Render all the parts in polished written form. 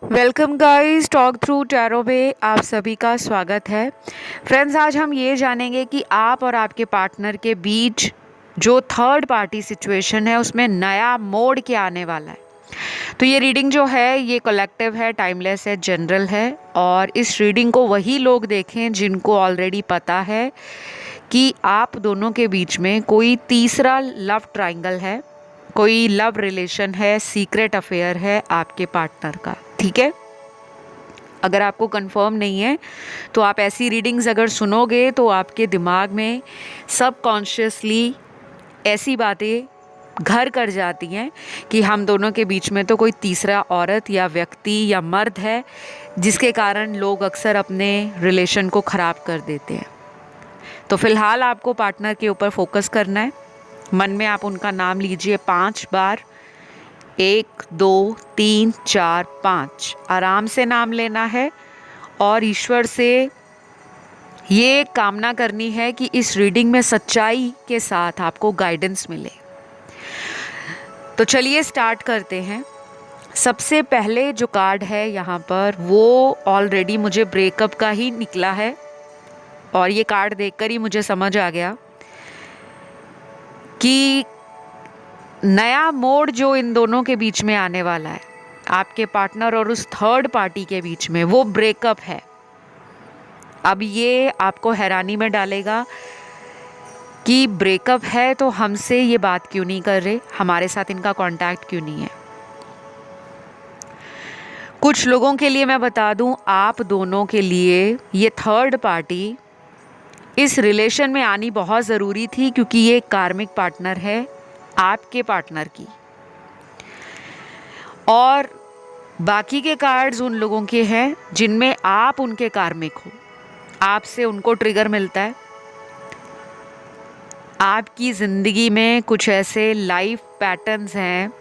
Welcome guys, talk through tarot में आप सभी का स्वागत है। फ्रेंड्स, आज हम ये जानेंगे कि आप और आपके पार्टनर के बीच जो थर्ड पार्टी सिचुएशन है उसमें नया मोड क्या आने वाला है। तो ये रीडिंग जो है ये कलेक्टिव है, टाइमलेस है, जनरल है और इस रीडिंग को वही लोग देखें जिनको ऑलरेडी पता है कि आप दोनों के बीच में कोई तीसरा लव ट्रायंगल है, कोई लव रिलेशन है, सीक्रेट अफेयर है आपके पार्टनर का। ठीक है, अगर आपको कंफर्म नहीं है तो आप ऐसी रीडिंग्स अगर सुनोगे तो आपके दिमाग में सबकॉन्शियसली ऐसी बातें घर कर जाती हैं कि हम दोनों के बीच में तो कोई तीसरा औरत या व्यक्ति या मर्द है, जिसके कारण लोग अक्सर अपने रिलेशन को ख़राब कर देते हैं। तो फिलहाल आपको पार्टनर के ऊपर फोकस करना है। मन में आप उनका नाम लीजिए 5 बार। 1 2 3 4 5 आराम से नाम लेना है और ईश्वर से ये कामना करनी है कि इस रीडिंग में सच्चाई के साथ आपको गाइडेंस मिले। तो चलिए स्टार्ट करते हैं। सबसे पहले जो कार्ड है यहाँ पर वो ऑलरेडी मुझे ब्रेकअप का ही निकला है और ये कार्ड देखकर ही मुझे समझ आ गया कि नया मोड़ जो इन दोनों के बीच में आने वाला है, आपके पार्टनर और उस थर्ड पार्टी के बीच में, वो ब्रेकअप है। अब ये आपको हैरानी में डालेगा कि ब्रेकअप है तो हमसे ये बात क्यों नहीं कर रहे, हमारे साथ इनका कांटेक्ट क्यों नहीं है। कुछ लोगों के लिए मैं बता दूं, आप दोनों के लिए ये थर्ड पार्टी इस रिलेशन में आनी बहुत ज़रूरी थी, क्योंकि ये कार्मिक पार्टनर है आपके पार्टनर की। और बाकी के कार्ड्स उन लोगों के हैं जिनमें आप उनके कार्मिक हो, आपसे उनको ट्रिगर मिलता है। आपकी ज़िंदगी में कुछ ऐसे लाइफ पैटर्न्स हैं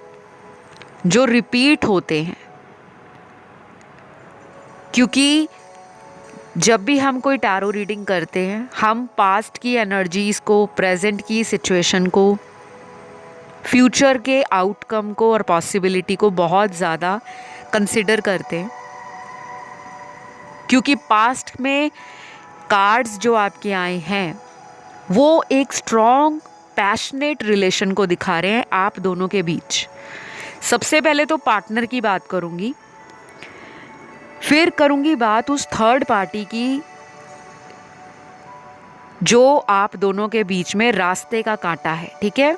जो रिपीट होते हैं, क्योंकि जब भी हम कोई टैरो रीडिंग करते हैं हम पास्ट की एनर्जीज़ को, प्रेजेंट की सिचुएशन को, फ्यूचर के आउटकम को और पॉसिबिलिटी को बहुत ज़्यादा कंसिडर करते हैं, क्योंकि पास्ट में कार्ड्स जो आपके आए हैं वो एक स्ट्रॉन्ग पैशनेट रिलेशन को दिखा रहे हैं आप दोनों के बीच। सबसे पहले तो पार्टनर की बात करूंगी, फिर करूंगी बात उस थर्ड पार्टी की जो आप दोनों के बीच में रास्ते का कांटा है। ठीक है,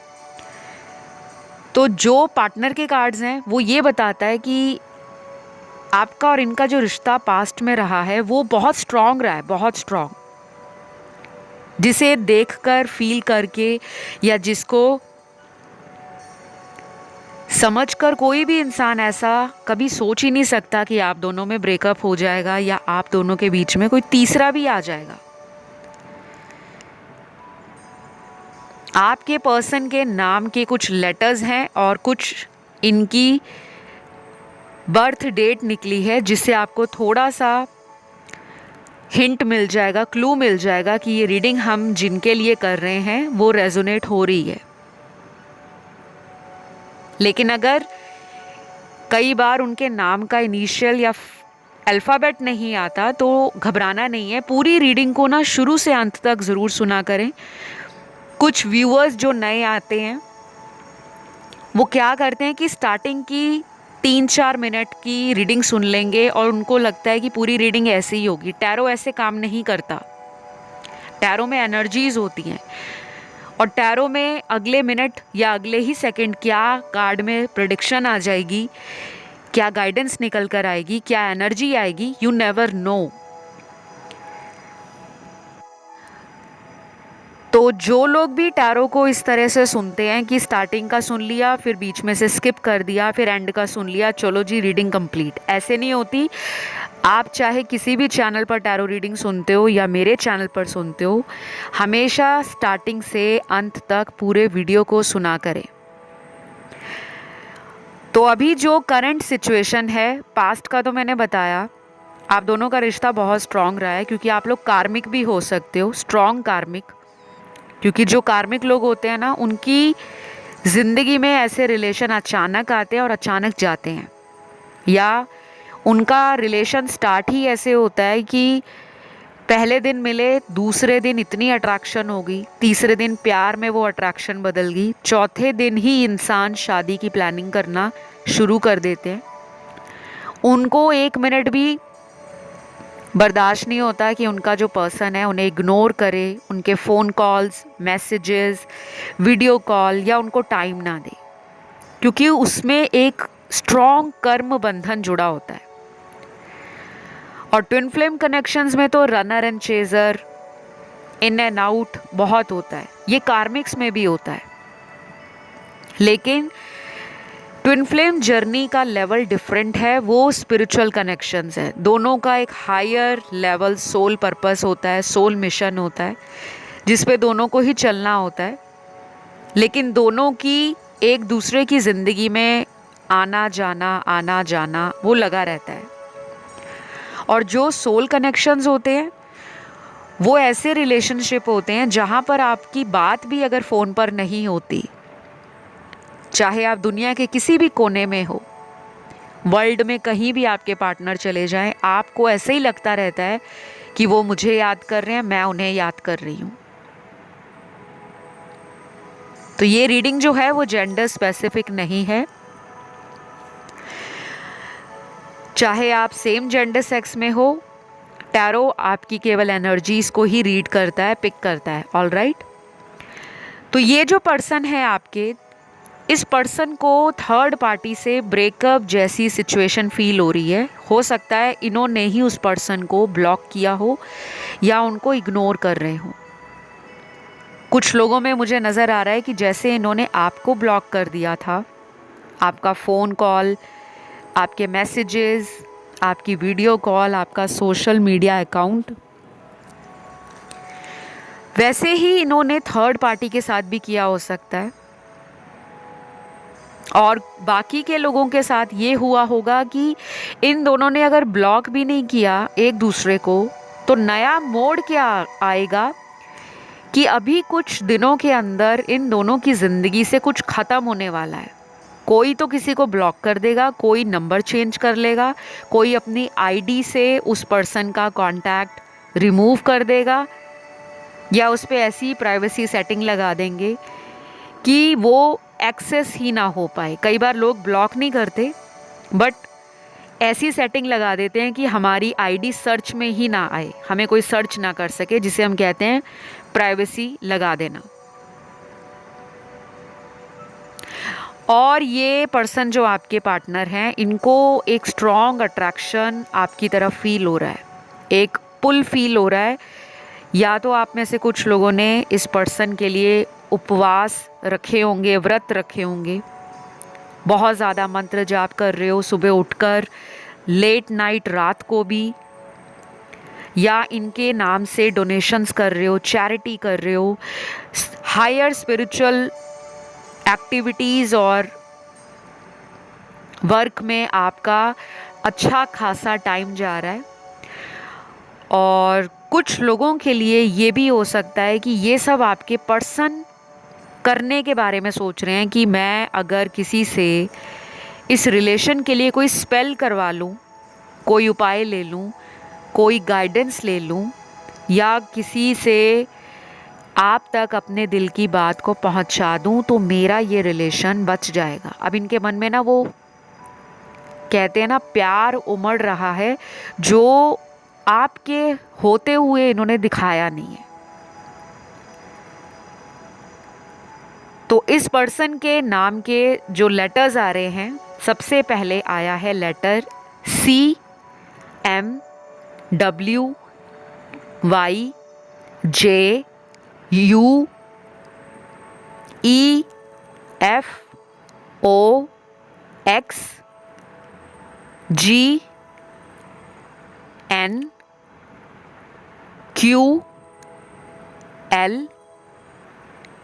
तो जो पार्टनर के कार्ड्स हैं वो ये बताता है कि आपका और इनका जो रिश्ता पास्ट में रहा है वो बहुत स्ट्रांग रहा है, बहुत स्ट्रांग, जिसे देखकर, फील करके या जिसको समझकर कोई भी इंसान ऐसा कभी सोच ही नहीं सकता कि आप दोनों में ब्रेकअप हो जाएगा या आप दोनों के बीच में कोई तीसरा भी आ जाएगा। आपके पर्सन के नाम के कुछ लेटर्स हैं और कुछ इनकी बर्थ डेट निकली है, जिससे आपको थोड़ा सा हिंट मिल जाएगा, क्लू मिल जाएगा कि ये रीडिंग हम जिनके लिए कर रहे हैं वो रेजोनेट हो रही है। लेकिन अगर कई बार उनके नाम का इनिशियल या अल्फ़ाबेट नहीं आता तो घबराना नहीं है, पूरी रीडिंग को ना शुरू से अंत तक ज़रूर सुना करें। कुछ व्यूअर्स जो नए आते हैं वो क्या करते हैं कि स्टार्टिंग की 3-4 मिनट की रीडिंग सुन लेंगे और उनको लगता है कि पूरी रीडिंग ऐसे ही होगी। टैरो ऐसे काम नहीं करता। टैरो में एनर्जीज होती हैं और टैरो में अगले मिनट या अगले ही सेकंड क्या कार्ड में प्रेडिक्शन आ जाएगी, क्या गाइडेंस निकल कर आएगी, क्या एनर्जी आएगी, यू नेवर नो। तो जो लोग भी टैरो को इस तरह से सुनते हैं कि स्टार्टिंग का सुन लिया, फिर बीच में से स्किप कर दिया, फिर एंड का सुन लिया, चलो जी रीडिंग कंप्लीट, ऐसे नहीं होती। आप चाहे किसी भी चैनल पर टैरो रीडिंग सुनते हो या मेरे चैनल पर सुनते हो, हमेशा स्टार्टिंग से अंत तक पूरे वीडियो को सुना करें। तो अभी जो करंट सिचुएशन है, पास्ट का तो मैंने बताया, आप दोनों का रिश्ता बहुत स्ट्रांग रहा है, क्योंकि आप लोग कार्मिक भी हो सकते हो, स्ट्रांग कार्मिक। क्योंकि जो कार्मिक लोग होते हैं ना, उनकी ज़िंदगी में ऐसे रिलेशन अचानक आते हैं और अचानक जाते हैं, या उनका रिलेशन स्टार्ट ही ऐसे होता है कि पहले दिन मिले, दूसरे दिन इतनी अट्रैक्शन हो गई, तीसरे दिन प्यार में वो अट्रैक्शन बदल गई, चौथे दिन ही इंसान शादी की प्लानिंग करना शुरू कर देते हैं। उनको 1 मिनट भी बर्दाश्त नहीं होता कि उनका जो पर्सन है उन्हें इग्नोर करे, उनके phone calls, messages, video call या उनको टाइम ना दे, क्योंकि उसमें एक स्ट्रॉन्ग कर्म बंधन जुड़ा होता है। और ट्विन फ्लेम कनेक्शंस में तो runner and chaser, in and out बहुत होता है। ये कार्मिक्स में भी होता है, लेकिन ट्विन फ्लेम जर्नी का लेवल डिफरेंट है। वो स्पिरिचुअल कनेक्शंस है, दोनों का एक हायर लेवल सोल पर्पस होता है, सोल मिशन होता है, जिस पे दोनों को ही चलना होता है। लेकिन दोनों की एक दूसरे की ज़िंदगी में आना जाना वो लगा रहता है। और जो सोल कनेक्शंस होते हैं वो ऐसे रिलेशनशिप होते हैं जहाँ पर आपकी बात भी अगर फ़ोन पर नहीं होती, चाहे आप दुनिया के किसी भी कोने में हो, वर्ल्ड में कहीं भी आपके पार्टनर चले जाएं, आपको ऐसे ही लगता रहता है कि वो मुझे याद कर रहे हैं, मैं उन्हें याद कर रही हूँ। तो ये रीडिंग जो है वो जेंडर स्पेसिफिक नहीं है। चाहे आप सेम जेंडर सेक्स में हो, टैरो आपकी केवल एनर्जीज को ही रीड करता है, पिक करता है। All right. तो ये जो पर्सन है आपके, इस पर्सन को थर्ड पार्टी से ब्रेकअप जैसी सिचुएशन फील हो रही है। हो सकता है इन्होंने ही उस पर्सन को ब्लॉक किया हो या उनको इग्नोर कर रहे हो। कुछ लोगों में मुझे नज़र आ रहा है कि जैसे इन्होंने आपको ब्लॉक कर दिया था, आपका फ़ोन कॉल, आपके मैसेजेस, आपकी वीडियो कॉल, आपका सोशल मीडिया अकाउंट, वैसे ही इन्होंने थर्ड पार्टी के साथ भी किया हो सकता है। और बाकी के लोगों के साथ ये हुआ होगा कि इन दोनों ने अगर ब्लॉक भी नहीं किया एक दूसरे को, तो नया मोड़ क्या आएगा कि अभी कुछ दिनों के अंदर इन दोनों की ज़िंदगी से कुछ ख़त्म होने वाला है। कोई तो किसी को ब्लॉक कर देगा, कोई नंबर चेंज कर लेगा, कोई अपनी आईडी से उस पर्सन का कांटेक्ट रिमूव कर देगा, या उस पर ऐसी प्राइवेसी सेटिंग लगा देंगे कि वो एक्सेस ही ना हो पाए। कई बार लोग ब्लॉक नहीं करते, बट ऐसी सेटिंग लगा देते हैं कि हमारी आईडी सर्च में ही ना आए, हमें कोई सर्च ना कर सके, जिसे हम कहते हैं प्राइवेसी लगा देना। और ये पर्सन जो आपके पार्टनर हैं, इनको एक स्ट्रॉन्ग अट्रैक्शन आपकी तरफ फील हो रहा है, एक पुल फील हो रहा है। या तो आप में से कुछ लोगों ने इस पर्सन के लिए उपवास रखे होंगे, व्रत रखे होंगे, बहुत ज़्यादा मंत्र जाप कर रहे हो सुबह उठकर, लेट नाइट रात को भी, या इनके नाम से डोनेशंस कर रहे हो, चैरिटी कर रहे हो, हायर स्पिरिचुअल एक्टिविटीज़ और वर्क में आपका अच्छा खासा टाइम जा रहा है। और कुछ लोगों के लिए ये भी हो सकता है कि ये सब आपके पर्सन करने के बारे में सोच रहे हैं कि मैं अगर किसी से इस रिलेशन के लिए कोई स्पेल करवा लूँ, कोई उपाय ले लूँ, कोई गाइडेंस ले लूँ, या किसी से आप तक अपने दिल की बात को पहुंचा दूं, तो मेरा ये रिलेशन बच जाएगा। अब इनके मन में ना, वो कहते हैं ना, प्यार उमड़ रहा है जो आपके होते हुए इन्होंने दिखाया नहीं है। तो इस पर्सन के नाम के जो लेटर्स आ रहे हैं, सबसे पहले आया है लेटर CMWY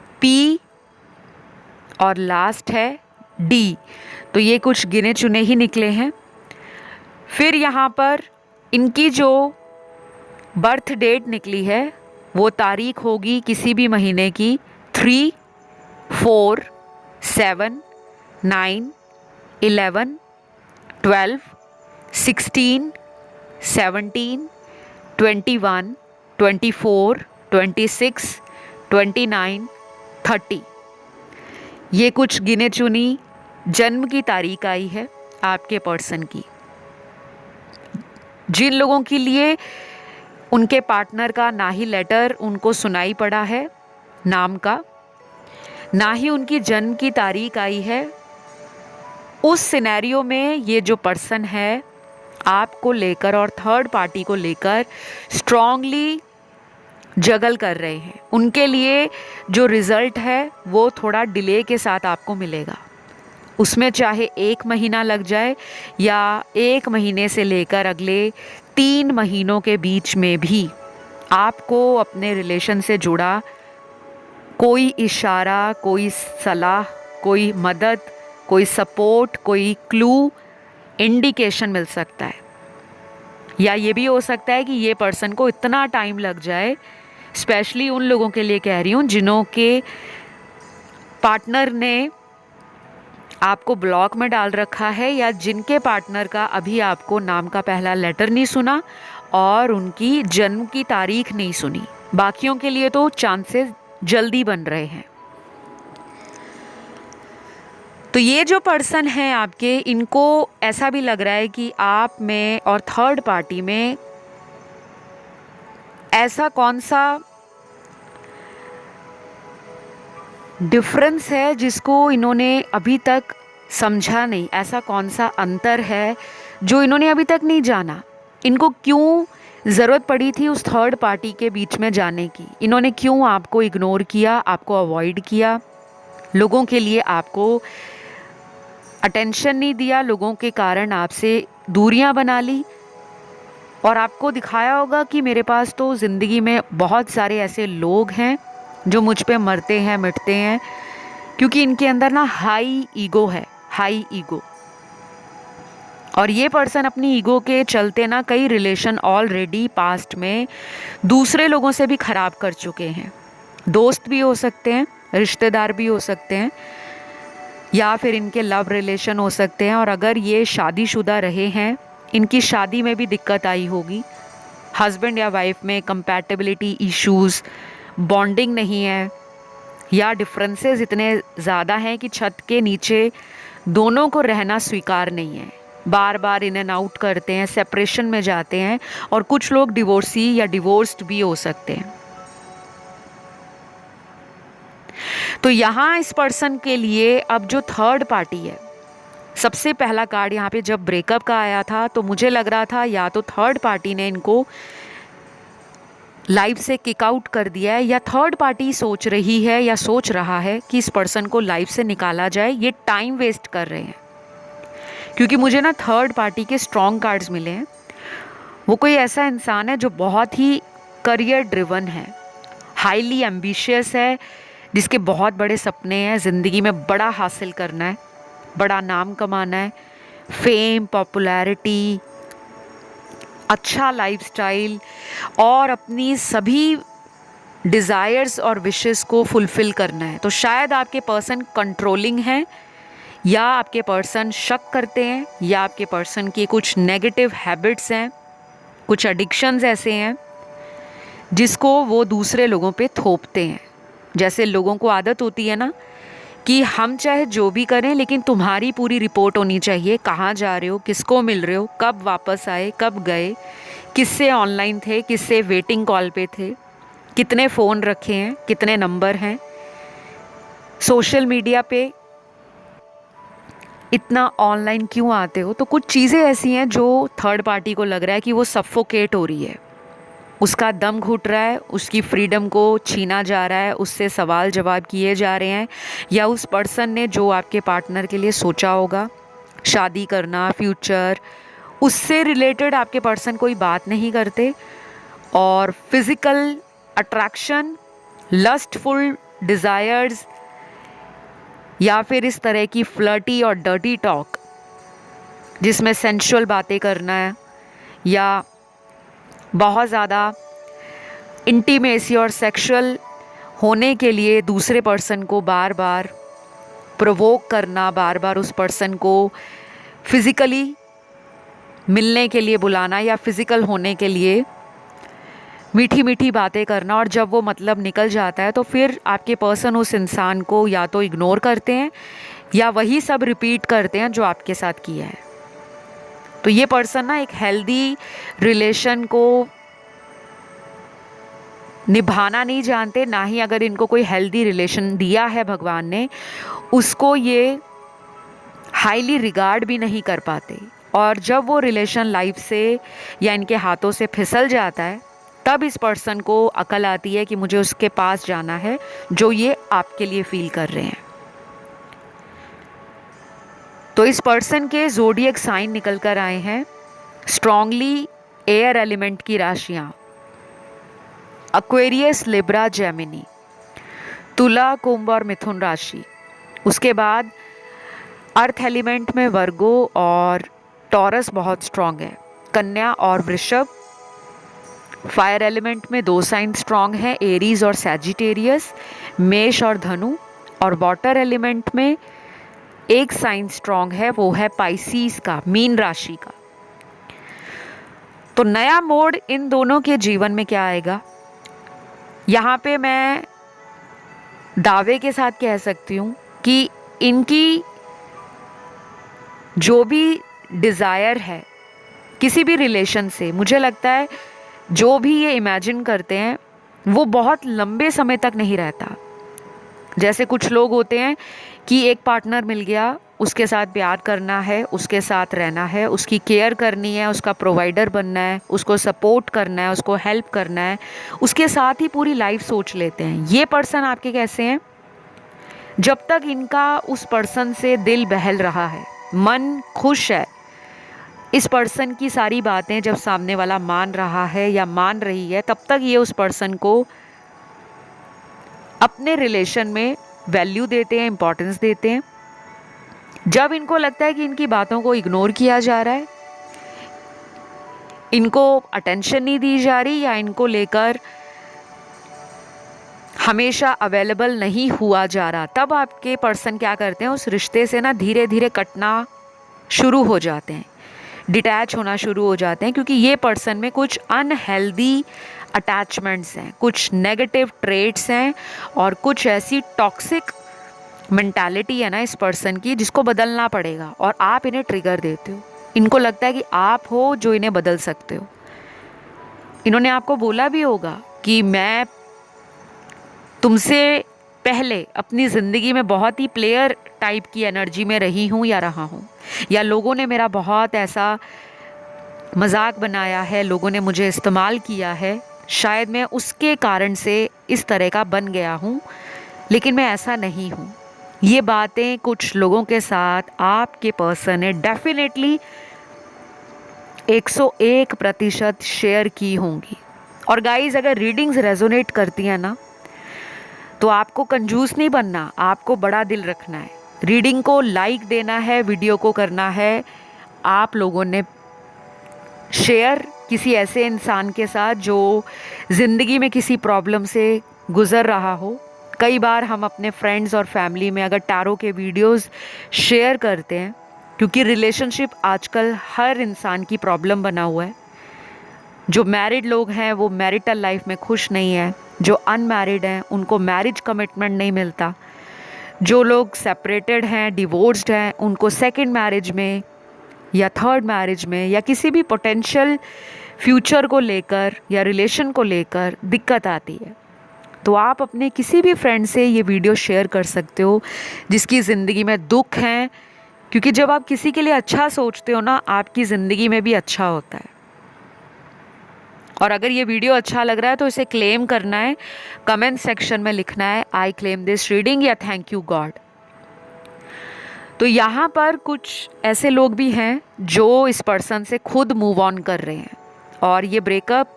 UFOXGNQLP और लास्ट है D। तो ये कुछ गिने चुने ही निकले हैं। फिर यहाँ पर इनकी जो बर्थ डेट निकली है वो तारीख होगी किसी भी महीने की 3, 4, 7, 9, 11, 12, 16, 17, 21, 24, 26, 29, 30। ये कुछ गिने चुनी जन्म की तारीख आई है आपके पर्सन की। जिन लोगों के लिए उनके पार्टनर का ना ही लेटर उनको सुनाई पड़ा है नाम का, ना ही उनकी जन्म की तारीख आई है, उस सिनेरियो में ये जो पर्सन है आपको लेकर और थर्ड पार्टी को लेकर स्ट्रांगली जगल कर रहे हैं। उनके लिए जो रिज़ल्ट है वो थोड़ा डिले के साथ आपको मिलेगा। उसमें चाहे 1 महीना लग जाए या 1 महीने से लेकर अगले 3 महीनों के बीच में भी आपको अपने रिलेशन से जुड़ा कोई इशारा, कोई सलाह, कोई मदद, कोई सपोर्ट, कोई क्लू, इंडिकेशन मिल सकता है। या ये भी हो सकता है कि ये पर्सन को इतना टाइम लग जाए, स्पेशली उन लोगों के लिए कह रही हूँ जिन्हों के पार्टनर ने आपको ब्लॉक में डाल रखा है या जिनके पार्टनर का अभी आपको नाम का पहला लेटर नहीं सुना और उनकी जन्म की तारीख नहीं सुनी। बाकियों के लिए तो चांसेस जल्दी बन रहे हैं। तो ये जो पर्सन है आपके, इनको ऐसा भी लग रहा है कि आप में और थर्ड पार्टी में ऐसा कौन सा डिफरेंस है जिसको इन्होंने अभी तक समझा नहीं। ऐसा कौन सा अंतर है जो इन्होंने अभी तक नहीं जाना। इनको क्यों ज़रूरत पड़ी थी उस थर्ड पार्टी के बीच में जाने की। इन्होंने क्यों आपको इग्नोर किया, आपको अवॉइड किया, लोगों के लिए आपको अटेंशन नहीं दिया, लोगों के कारण आपसे दूरियां बना ली और आपको दिखाया होगा कि मेरे पास तो ज़िंदगी में बहुत सारे ऐसे लोग हैं जो मुझ पे मरते हैं, मिटते हैं, क्योंकि इनके अंदर ना हाई ईगो है, हाई ईगो। और ये पर्सन अपनी ईगो के चलते ना कई रिलेशन ऑलरेडी पास्ट में दूसरे लोगों से भी ख़राब कर चुके हैं। दोस्त भी हो सकते हैं, रिश्तेदार भी हो सकते हैं, या फिर इनके लव रिलेशन हो सकते हैं। और अगर ये शादीशुदा रहे हैं, इनकी शादी में भी दिक्कत आई होगी। हस्बैंड या वाइफ में कंपैटिबिलिटी इश्यूज़, बॉन्डिंग नहीं है, या डिफरेंसेस इतने ज़्यादा हैं कि छत के नीचे दोनों को रहना स्वीकार नहीं है। बार बार इन एंड आउट करते हैं, सेपरेशन में जाते हैं, और कुछ लोग डिवोर्सी या डिवोर्स्ड भी हो सकते हैं। तो यहाँ इस पर्सन के लिए अब जो थर्ड पार्टी है, सबसे पहला कार्ड यहाँ पे जब ब्रेकअप का आया था तो मुझे लग रहा था या तो थर्ड पार्टी ने इनको लाइफ से किक आउट कर दिया है, या थर्ड पार्टी सोच रही है या सोच रहा है कि इस पर्सन को लाइफ से निकाला जाए। ये टाइम वेस्ट कर रहे हैं, क्योंकि मुझे ना थर्ड पार्टी के स्ट्रॉन्ग कार्ड्स मिले हैं। वो कोई ऐसा इंसान है जो बहुत ही करियर ड्रिवन है, हाईली एम्बिशियस है, जिसके बहुत बड़े सपने हैं, ज़िंदगी में बड़ा हासिल करना है, बड़ा नाम कमाना है, फेम, पॉपुलैरिटी, अच्छा लाइफस्टाइल, और अपनी सभी डिज़ायर्स और विशेस को फुलफ़िल करना है। तो शायद आपके पर्सन कंट्रोलिंग हैं, या आपके पर्सन शक करते हैं, या आपके पर्सन की कुछ नेगेटिव हैबिट्स हैं, कुछ एडिक्शंस ऐसे हैं जिसको वो दूसरे लोगों पे थोपते हैं। जैसे लोगों को आदत होती है ना कि हम चाहे जो भी करें लेकिन तुम्हारी पूरी रिपोर्ट होनी चाहिए, कहाँ जा रहे हो, किसको मिल रहे हो, कब वापस आए, कब गए, किससे ऑनलाइन थे, किससे वेटिंग कॉल पे थे, कितने फ़ोन रखे हैं, कितने नंबर हैं, सोशल मीडिया पे इतना ऑनलाइन क्यों आते हो। तो कुछ चीज़ें ऐसी हैं जो थर्ड पार्टी को लग रहा है कि वो सफोकेट हो रही है, उसका दम घुट रहा है, उसकी फ्रीडम को छीना जा रहा है, उससे सवाल जवाब किए जा रहे हैं, या उस पर्सन ने जो आपके पार्टनर के लिए सोचा होगा, शादी करना, फ्यूचर, उससे रिलेटेड आपके पर्सन कोई बात नहीं करते। और फिज़िकल अट्रैक्शन, लस्टफुल डिज़ायर्स, या फिर इस तरह की फ्लर्टी और डर्टी टॉक जिसमें सेंशुअल बातें करना है, या बहुत ज़्यादा इंटीमेसी और सेक्सुअल होने के लिए दूसरे पर्सन को बार बार प्रोवोक करना, बार बार उस पर्सन को फिज़िकली मिलने के लिए बुलाना या फिज़िकल होने के लिए मीठी मीठी बातें करना, और जब वो मतलब निकल जाता है तो फिर आपके पर्सन उस इंसान को या तो इग्नोर करते हैं या वही सब रिपीट करते हैं जो आपके साथ किया है। तो ये पर्सन ना एक हेल्दी रिलेशन को निभाना नहीं जानते, ना ही अगर इनको कोई हेल्दी रिलेशन दिया है भगवान ने उसको ये हाईली रिगार्ड भी नहीं कर पाते। और जब वो रिलेशन लाइफ से या इनके हाथों से फिसल जाता है तब इस पर्सन को अकल आती है कि मुझे उसके पास जाना है जो ये आपके लिए फील कर रहे हैं। तो इस पर्सन के ज़ोडिएक साइन निकल कर आए हैं स्ट्रांगली एयर एलिमेंट की राशियां, एक्वेरियस, लिब्रा, जेमिनी, तुला, कुंभ और मिथुन राशि। उसके बाद अर्थ एलिमेंट में वर्गो और टॉरस बहुत स्ट्रांग है, कन्या और वृषभ। फायर एलिमेंट में 2 साइन स्ट्रांग हैं, एरीज और सैजिटेरियस, मेष और धनु। और वाटर एलिमेंट में 1 साइन स्ट्रांग है, वो है पाइसीस का, मीन राशि का। तो नया मोड इन दोनों के जीवन में क्या आएगा, यहाँ पे मैं दावे के साथ कह सकती हूँ कि इनकी जो भी डिज़ायर है किसी भी रिलेशन से, मुझे लगता है जो भी ये इमेजिन करते हैं वो बहुत लंबे समय तक नहीं रहता। जैसे कुछ लोग होते हैं कि एक पार्टनर मिल गया, उसके साथ प्यार करना है, उसके साथ रहना है, उसकी केयर करनी है, उसका प्रोवाइडर बनना है, उसको सपोर्ट करना है, उसको हेल्प करना है, उसके साथ ही पूरी लाइफ सोच लेते हैं। ये पर्सन आपके कैसे हैं, जब तक इनका उस पर्सन से दिल बहल रहा है, मन खुश है, इस पर्सन की सारी बातें जब सामने वाला मान रहा है या मान रही है, तब तक ये उस पर्सन को अपने रिलेशन में वैल्यू देते हैं, इम्पोर्टेंस देते हैं। जब इनको लगता है कि इनकी बातों को इग्नोर किया जा रहा है, इनको अटेंशन नहीं दी जा रही या इनको लेकर हमेशा अवेलेबल नहीं हुआ जा रहा, तब आपके पर्सन क्या करते हैं, उस रिश्ते से ना धीरे धीरे कटना शुरू हो जाते हैं, डिटैच होना शुरू हो जाते हैं, क्योंकि ये पर्सन में कुछ अनहेल्दी अटैचमेंट्स हैं, कुछ नेगेटिव ट्रेट्स हैं और कुछ ऐसी टॉक्सिक मेंटालिटी है ना इस पर्सन की जिसको बदलना पड़ेगा। और आप इन्हें ट्रिगर देते हो, इनको लगता है कि आप हो जो इन्हें बदल सकते हो। इन्होंने आपको बोला भी होगा कि मैं तुमसे पहले अपनी ज़िंदगी में बहुत ही प्लेयर टाइप की एनर्जी में रही हूँ या रहा हूँ, या लोगों ने मेरा बहुत ऐसा मजाक बनाया है, लोगों ने मुझे इस्तेमाल किया है, शायद मैं उसके कारण से इस तरह का बन गया हूँ, लेकिन मैं ऐसा नहीं हूँ। ये बातें कुछ लोगों के साथ आपके पर्सन ने डेफिनेटली 101% शेयर की होंगी। और गाइज, अगर रीडिंग्स रेजोनेट करती हैं ना, तो आपको कंजूस नहीं बनना, आपको बड़ा दिल रखना है। रीडिंग को लाइक देना है, वीडियो को करना है आप लोगों ने शेयर किसी ऐसे इंसान के साथ जो ज़िंदगी में किसी प्रॉब्लम से गुज़र रहा हो। कई बार हम अपने फ्रेंड्स और फैमिली में अगर टैरो के वीडियोस शेयर करते हैं, क्योंकि रिलेशनशिप आजकल हर इंसान की प्रॉब्लम बना हुआ है। जो मैरिड लोग हैं वो मैरिटल लाइफ में खुश नहीं है, जो अनमैरिड हैं उनको मैरिज कमिटमेंट नहीं मिलता, जो लोग सेपरेटेड हैं, डिवोर्स्ड हैं, उनको सेकंड मैरिज में या थर्ड मैरिज में या किसी भी पोटेंशियल फ्यूचर को लेकर या रिलेशन को लेकर दिक्कत आती है। तो आप अपने किसी भी फ्रेंड से ये वीडियो शेयर कर सकते हो जिसकी ज़िंदगी में दुख हैं, क्योंकि जब आप किसी के लिए अच्छा सोचते हो ना, आपकी ज़िंदगी में भी अच्छा होता है। और अगर ये वीडियो अच्छा लग रहा है तो इसे क्लेम करना है, कमेंट सेक्शन में लिखना है आई क्लेम दिस रीडिंग या थैंक यू गॉड। तो यहाँ पर कुछ ऐसे लोग भी हैं जो इस पर्सन से खुद मूव ऑन कर रहे हैं, और ये ब्रेकअप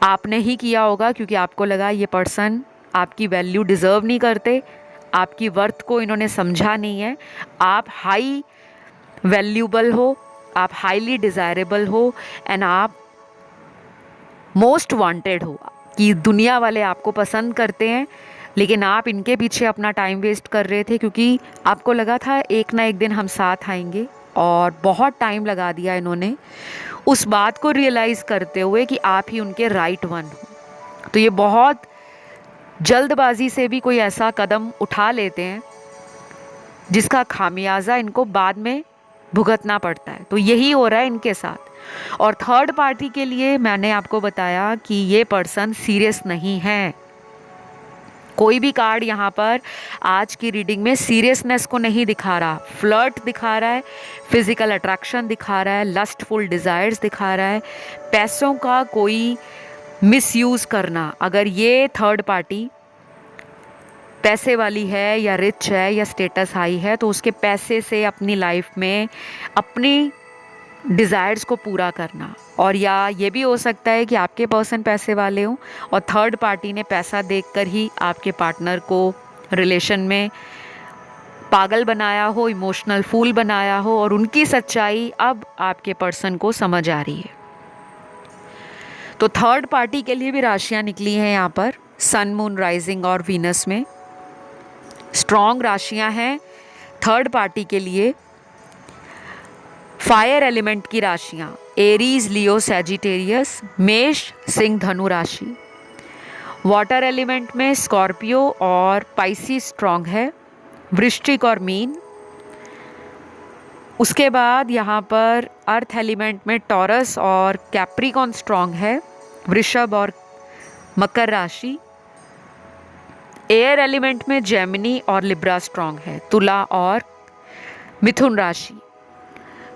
आपने ही किया होगा क्योंकि आपको लगा ये पर्सन आपकी वैल्यू डिज़र्व नहीं करते, आपकी वर्थ को इन्होंने समझा नहीं है, आप हाई वैल्यूबल हो, आप हाईली डिज़ायरेबल हो एंड आप मोस्ट वांटेड हो, कि दुनिया वाले आपको पसंद करते हैं, लेकिन आप इनके पीछे अपना टाइम वेस्ट कर रहे थे क्योंकि आपको लगा था एक ना एक दिन हम साथ आएंगे, और बहुत टाइम लगा दिया इन्होंने उस बात को रियलाइज़ करते हुए कि आप ही उनके राइट वन हो। तो ये बहुत जल्दबाजी से भी कोई ऐसा कदम उठा लेते हैं जिसका खामियाजा इनको बाद में भुगतना पड़ता है। तो यही हो रहा है इनके साथ। और थर्ड पार्टी के लिए मैंने आपको बताया कि ये पर्सन सीरियस नहीं है। कोई भी कार्ड यहाँ पर आज की रीडिंग में सीरियसनेस को नहीं दिखा रहा। फ्लर्ट दिखा रहा है, फिजिकल अट्रैक्शन दिखा रहा है, लस्टफुल डिज़ायर्स दिखा रहा है, पैसों का कोई मिसयूज़ करना। अगर ये थर्ड पार्टी पैसे वाली है या रिच है या स्टेटस हाई है तो उसके पैसे से अपनी लाइफ में अपनी डिज़ायर्स को पूरा करना। और या ये भी हो सकता है कि आपके पर्सन पैसे वाले हों और थर्ड पार्टी ने पैसा देखकर ही आपके पार्टनर को रिलेशन में पागल बनाया हो, इमोशनल फूल बनाया हो और उनकी सच्चाई अब आपके पर्सन को समझ आ रही है। तो थर्ड पार्टी के लिए भी राशियां निकली हैं यहाँ पर सन, मून, राइजिंग और वीनस में। स्ट्रॉन्ग राशियां हैं थर्ड पार्टी के लिए। फायर एलिमेंट की राशियां एरीज, लियो, सैजिटेरियस, मेष, सिंह, धनु राशि। वाटर एलिमेंट में स्कॉर्पियो और पाइसिस स्ट्रॉन्ग है, वृश्चिक और मीन। उसके बाद यहाँ पर अर्थ एलिमेंट में टॉरस और कैप्रिकॉन स्ट्रॉन्ग है, वृषभ और मकर राशि। एयर एलिमेंट में जेमिनी और लिब्रा स्ट्रॉन्ग है, तुला और मिथुन राशि।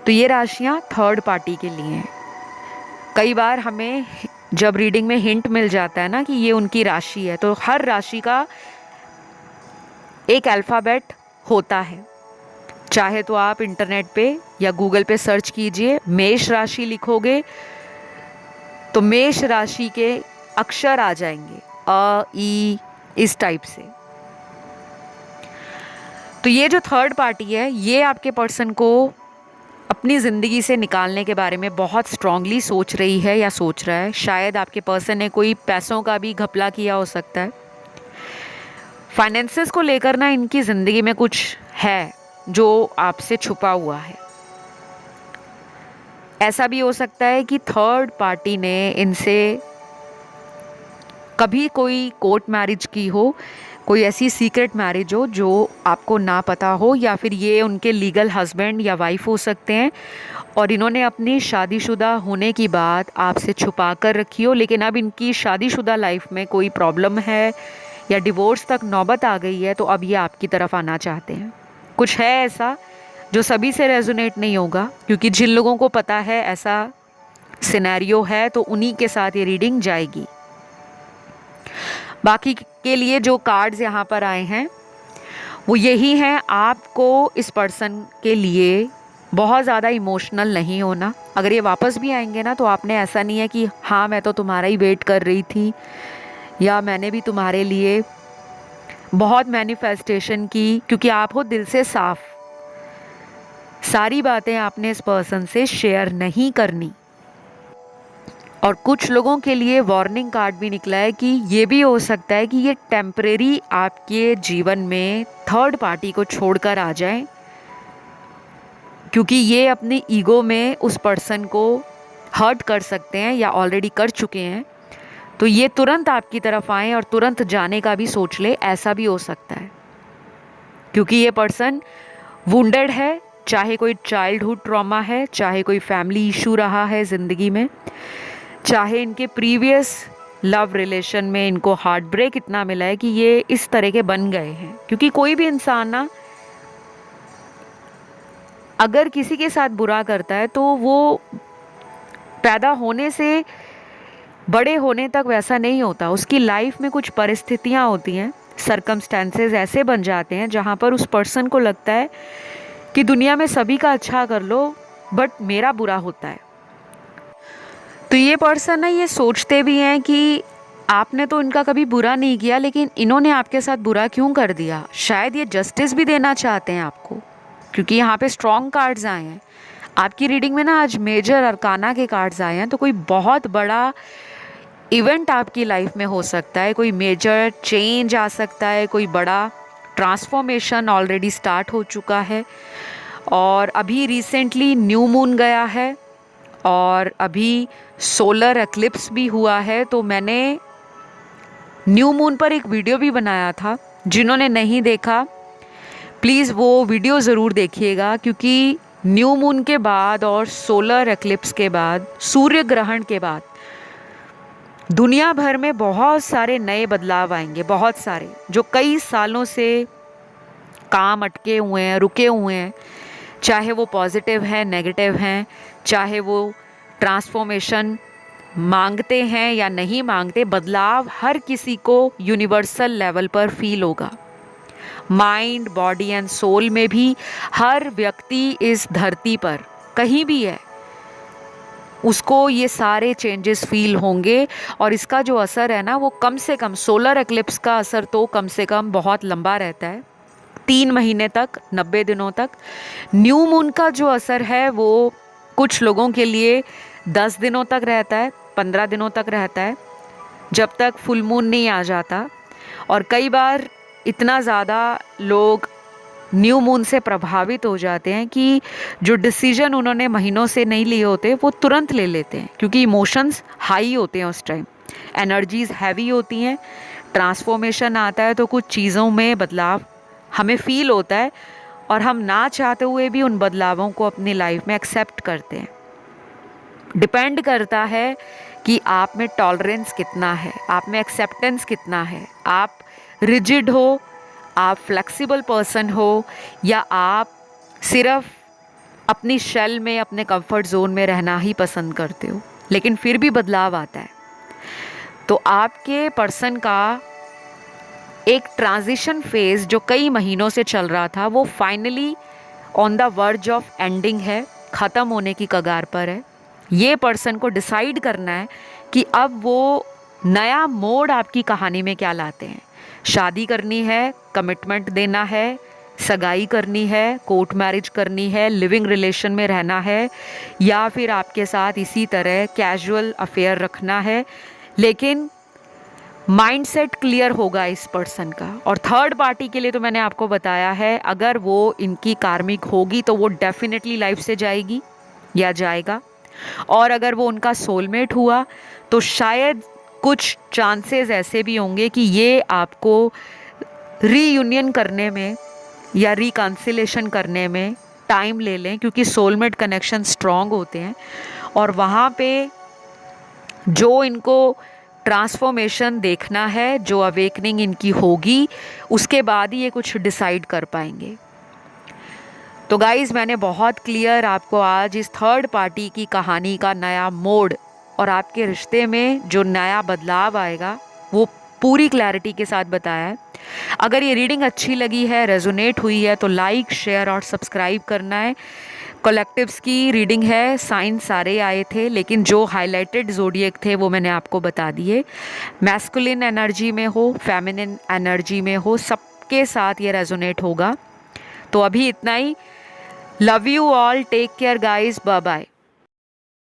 तो ये राशियाँ थर्ड पार्टी के लिए हैं। कई बार हमें जब रीडिंग में हिंट मिल जाता है ना कि ये उनकी राशि है, तो हर राशि का एक अल्फ़ाबेट होता है। चाहे तो आप इंटरनेट पे या गूगल पे सर्च कीजिए, मेष राशि लिखोगे तो मेष राशि के अक्षर आ जाएंगे, अ, ई, इस टाइप से। तो ये जो थर्ड पार्टी है ये आपके पर्सन को अपनी ज़िंदगी से निकालने के बारे में बहुत स्ट्रांगली सोच रही है या सोच रहा है। शायद आपके पर्सन ने कोई पैसों का भी घपला किया हो सकता है। फाइनेंसेस को लेकर ना इनकी ज़िंदगी में कुछ है जो आपसे छुपा हुआ है। ऐसा भी हो सकता है कि थर्ड पार्टी ने इनसे कभी कोई कोर्ट मैरिज की हो, कोई ऐसी सीक्रेट मैरिज हो जो आपको ना पता हो, या फिर ये उनके लीगल हस्बैंड या वाइफ हो सकते हैं और इन्होंने अपनी शादीशुदा होने की बात आपसे छुपा कर रखी हो, लेकिन अब इनकी शादीशुदा लाइफ में कोई प्रॉब्लम है या डिवोर्स तक नौबत आ गई है तो अब ये आपकी तरफ आना चाहते हैं। कुछ है ऐसा जो सभी से रेजोनेट नहीं होगा, क्योंकि जिन लोगों को पता है ऐसा सिनेरियो है तो उन्हीं के साथ ये रीडिंग जाएगी। बाकी के लिए जो कार्ड्स यहाँ पर आए हैं वो यही हैं, आपको इस पर्सन के लिए बहुत ज़्यादा इमोशनल नहीं होना। अगर ये वापस भी आएंगे ना तो आपने ऐसा नहीं है कि हाँ मैं तो तुम्हारा ही वेट कर रही थी या मैंने भी तुम्हारे लिए बहुत मैनिफेस्टेशन की, क्योंकि आप हो दिल से साफ। सारी बातें आपने इस पर्सन से शेयर नहीं करनी। और कुछ लोगों के लिए वार्निंग कार्ड भी निकला है कि ये भी हो सकता है कि ये टेम्परेरी आपके जीवन में थर्ड पार्टी को छोड़कर आ जाएं, क्योंकि ये अपनी ईगो में उस पर्सन को हर्ट कर सकते हैं या ऑलरेडी कर चुके हैं। तो ये तुरंत आपकी तरफ आएँ और तुरंत जाने का भी सोच ले, ऐसा भी हो सकता है। क्योंकि ये पर्सन वुंडेड है, चाहे कोई चाइल्डहुड ट्रॉमा है, चाहे कोई फैमिली इशू रहा है ज़िंदगी में, चाहे इनके प्रीवियस लव रिलेशन में इनको हार्ट ब्रेक इतना मिला है कि ये इस तरह के बन गए हैं। क्योंकि कोई भी इंसान ना अगर किसी के साथ बुरा करता है तो वो पैदा होने से बड़े होने तक वैसा नहीं होता। उसकी लाइफ में कुछ परिस्थितियाँ होती हैं, सर्कमस्टेंसेस ऐसे बन जाते हैं जहाँ पर उस पर्सन को लगता है कि दुनिया में सभी का अच्छा कर लो बट मेरा बुरा होता है। तो ये पर्सन ना ये सोचते भी हैं कि आपने तो इनका कभी बुरा नहीं किया, लेकिन इन्होंने आपके साथ बुरा क्यों कर दिया। शायद ये जस्टिस भी देना चाहते हैं आपको, क्योंकि यहाँ पे स्ट्रॉन्ग कार्ड्स आए हैं आपकी रीडिंग में ना। आज मेजर अरकाना के कार्ड्स आए हैं, तो कोई बहुत बड़ा इवेंट आपकी लाइफ में हो सकता है, कोई मेजर चेंज आ सकता है, कोई बड़ा ट्रांसफॉर्मेशन ऑलरेडी स्टार्ट हो चुका है और अभी रिसेंटली न्यू मून गया है और अभी सोलर एक्लिप्स भी हुआ है। तो मैंने न्यू मून पर एक वीडियो भी बनाया था, जिन्होंने नहीं देखा प्लीज़ वो वीडियो ज़रूर देखिएगा, क्योंकि न्यू मून के बाद और सोलर एक्लिप्स के बाद, सूर्य ग्रहण के बाद दुनिया भर में बहुत सारे नए बदलाव आएंगे, बहुत सारे, जो कई सालों से काम अटके हुए हैं, रुके हुए हैं, चाहे वो पॉजिटिव हैं, नेगेटिव हैं, चाहे वो ट्रांसफॉर्मेशन मांगते हैं या नहीं मांगते, बदलाव हर किसी को यूनिवर्सल लेवल पर फील होगा। माइंड, बॉडी एंड सोल में भी हर व्यक्ति इस धरती पर कहीं भी है, उसको ये सारे चेंजेस फील होंगे। और इसका जो असर है ना, वो कम से कम, सोलर एक्लिप्स का असर तो कम से कम बहुत लंबा रहता है, 3 महीने तक, 90 दिनों तक। न्यू मून का जो असर है वो कुछ लोगों के लिए 10 दिनों तक रहता है, 15 दिनों तक रहता है, जब तक फुल मून नहीं आ जाता। और कई बार इतना ज़्यादा लोग न्यू मून से प्रभावित हो जाते हैं कि जो डिसीजन उन्होंने महीनों से नहीं लिए होते वो तुरंत ले लेते हैं, क्योंकि इमोशंस हाई होते हैं उस टाइम, एनर्जीज हैवी होती हैं, ट्रांसफॉर्मेशन आता है, तो कुछ चीज़ों में बदलाव हमें फील होता है और हम ना चाहते हुए भी उन बदलावों को अपनी लाइफ में एक्सेप्ट करते हैं। डिपेंड करता है कि आप में टॉलरेंस कितना है, आप में एक्सेप्टेंस कितना है, आप रिजिड हो, आप फ्लेक्सिबल पर्सन हो, या आप सिर्फ अपनी शेल में, अपने कंफर्ट जोन में रहना ही पसंद करते हो, लेकिन फिर भी बदलाव आता है। तो आपके पर्सन का एक ट्रांजिशन फेज जो कई महीनों से चल रहा था, वो finally on the verge of ending है, ख़त्म होने की कगार पर है। ये पर्सन को डिसाइड करना है कि अब वो नया मोड़ आपकी कहानी में क्या लाते हैं। शादी करनी है, कमिटमेंट देना है, सगाई करनी है, कोर्ट मैरिज करनी है, लिविंग रिलेशन में रहना है, या फिर आपके साथ इसी तरह कैजुअल अफेयर रखना है, लेकिन माइंडसेट क्लियर होगा इस पर्सन का। और थर्ड पार्टी के लिए तो मैंने आपको बताया है, अगर वो इनकी कार्मिक होगी तो वो डेफिनेटली लाइफ से जाएगी या जाएगा, और अगर वो उनका सोलमेट हुआ तो शायद कुछ चांसेस ऐसे भी होंगे कि ये आपको रीयूनियन करने में या रिकन्सिलेशन करने में टाइम ले लें, क्योंकि सोलमेट कनेक्शन स्ट्रॉन्ग होते हैं और वहाँ पे जो इनको ट्रांसफॉर्मेशन देखना है, जो अवेकनिंग इनकी होगी, उसके बाद ही ये कुछ डिसाइड कर पाएंगे। तो गाइज़, मैंने बहुत क्लियर आपको आज इस थर्ड पार्टी की कहानी का नया मोड़ और आपके रिश्ते में जो नया बदलाव आएगा वो पूरी क्लैरिटी के साथ बताया है। अगर ये रीडिंग अच्छी लगी है, रेजोनेट हुई है, तो लाइक, शेयर और सब्सक्राइब करना है। कलेक्टिव्स की रीडिंग है, साइन सारे आए थे, लेकिन जो हाईलाइटेड ज़ोडिएक थे वो मैंने आपको बता दिए। मैस्कुलिन एनर्जी में हो, फेमिनिन एनर्जी में हो, सबके साथ ये रेजोनेट होगा। तो अभी इतना ही। Love you all, take care guys, bye bye.